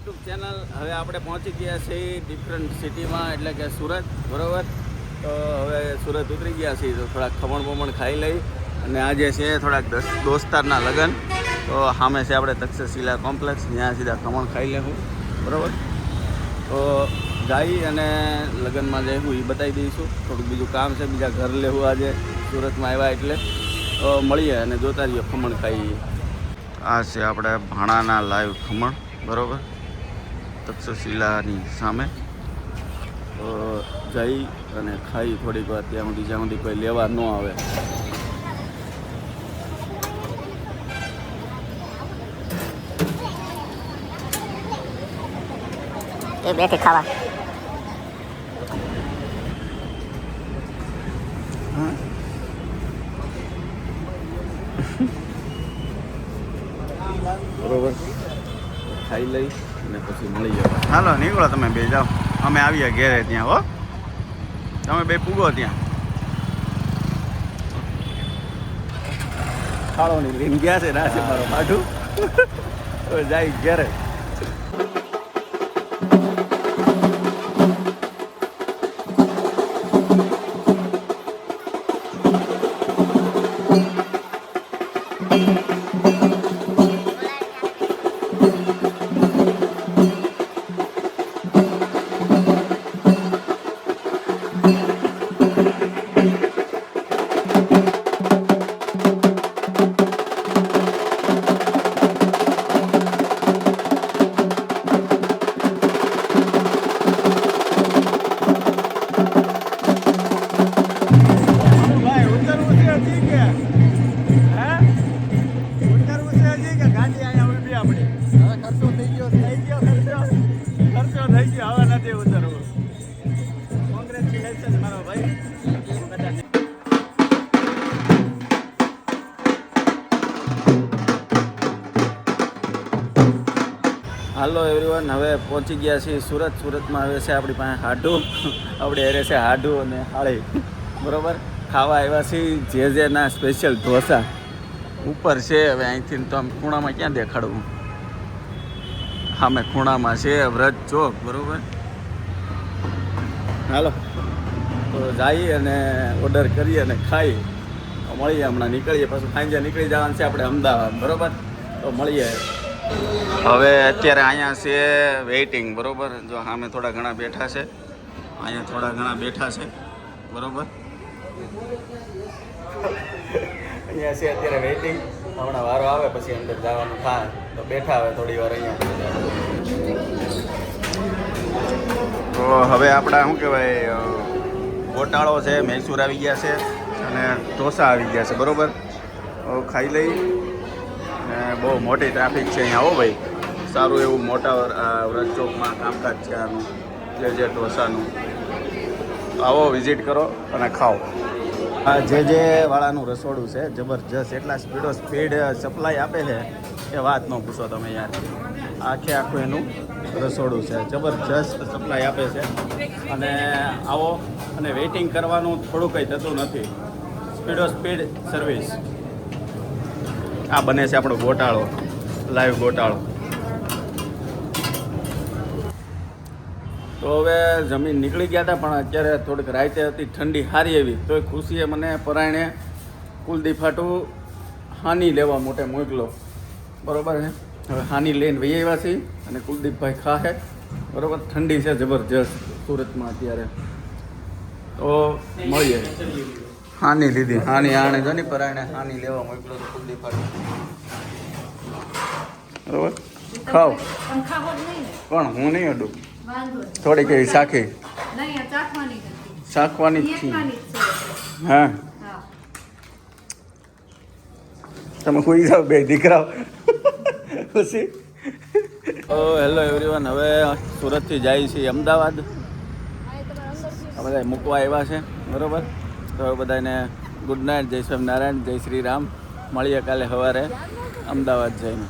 YouTube channel. હવે આપણે પહોંચી ગયા છીએ ડિફરન્ટ સિટીમાં, એટલે કે સુરત, બરાબર. તો હવે સુરત ઉતરી ગયા છીએ, તો થોડાક ખમણ બમણ ખાઈ લઈ. અને આજે છે થોડાક દોસ્તારના લગ્ન, તો સામે છે આપણે તક્ષશિલા કોમ્પ્લેક્સ, ત્યાં સીધા ખમણ ખાઈ લેવું, બરાબર. તો જઈ અને લગ્નમાં જઈશું એ બતાવી દઈશું. થોડુંક બીજું કામ છે, બીજા ઘર લેવું આજે સુરતમાં આવ્યા એટલે. તો મળીએ અને જોતા રહીએ, ખમણ ખાઈએ. આ છે આપણે ભાણાના લાઈવ ખમણ, બરાબર, તક્ષશિલાની સામે. તો જઈ અને ખાઈ થોડીક વાર, ત્યાં સુધી કોઈ લેવા ન આવે. એ બેઠે ખાવા. બરોબર, ખાઈ લઈ અને પછી મળી જાય. હાલો નીકળો, તમે બે જાઓ, અમે આવીએ ઘેરે ત્યાં. હો, તમે બે પૂગો ત્યાં. ખાળોની લઈને ગયા છે ના છે મારો માઠું. જાય ઘેરે. હાલો એવરીવન, હવે પહોંચી ગયા છીએ સુરત. સુરતમાં હવે છે આપણી પાસે હાડું, આપણે એરે છે હાડું અને હાળી, બરાબર. ખાવા આવ્યા છીએ જેના સ્પેશિયલ ઢોસા. ઉપર છે, હવે અહીંથી તો આમ ખૂણામાં ક્યાં દેખાડવું. સામે ખૂણામાં છે વ્રજ ચોક, બરાબર. હાલો તો જઈએ અને ઓર્ડર કરીએ અને ખાઈ મળીએ. હમણાં નીકળીએ, પાછું સાંજે નીકળી જવાનું છે આપણે અમદાવાદ, બરાબર. તો મળીએ. હવે અત્યારે અહીંયા છે વેઇટિંગ, બરાબર. જો સામે થોડા ઘણા બેઠા છે, અહીંયા થોડા ઘણા બેઠા છે, બરાબર. અહીંયા છે અત્યારે વેઇટિંગ. હમણાં વારો આવે પછી અંદર જવાનું થાય, તો બેઠા આવે થોડી વાર અહીંયા. તો હવે આપણા શું કહેવાય, ગોટાળો છે, મૈસૂર આવી ગયા છે અને ઢોસા આવી ગયા છે, બરાબર. ખાઈ લઈ. બહુ મોટી ટ્રાફિક છે અહીંયા. હો ભાઈ, સારું એવું મોટા વ્રજ ચોકમાં કામકાજ છે આનું, જે ઢોસાનું. આવો, વિઝિટ કરો અને ખાઓ. આ જે વાળાનું રસોડું છે જબરજસ્ત. એટલા સ્પીડ સપ્લાય આપે છે એ વાત ન પૂછો તમે યાર. આખું એનું રસોડું છે, જબરજસ્ત સપ્લાય આપે છે. અને આવો, અને વેઇટિંગ કરવાનું થોડું કંઈ થતું નથી. Speed service. આ બને છે આપણો ગોટાળો, લાઈવ ગોટાળો. તો હવે જમીન નીકળી ગયા હતા, પણ અત્યારે થોડીક રાતે હતી, ઠંડી સારી એવી. તોય ખુશીએ મને પરાયણે કુલદીપ હાટું હાની લેવા મોટે મોકલો, બરાબર છે. હવે હાની લઈને વહી આવ્યા છીએ અને કુલદીપભાઈ ખાહે, બરાબર. ઠંડી છે જબરજસ્ત સુરતમાં અત્યારે. તો મળીએ. હાની લીધી, હાની આણે જો ને પરાયણે હાની લેવા મોકલો તો કુલદીપ હાટું, બરાબર. ખાઓ પણ હું નહીં અડું. થોડી કઈ શાખી શાખવાની જ છે. હા, તમે કોઈ જાઓ બે દીકરાઓ. ખુશી. હેલો એવરીવન, હવે સુરતથી જાય છે અમદાવાદ. આ બધા મૂકવા આવ્યા છે, બરાબર. તો બધાને ગુડ નાઇટ, જય સ્વામિનારાયણ, જય શ્રી રામ. મળીએ કાલે સવારે અમદાવાદ જઈને.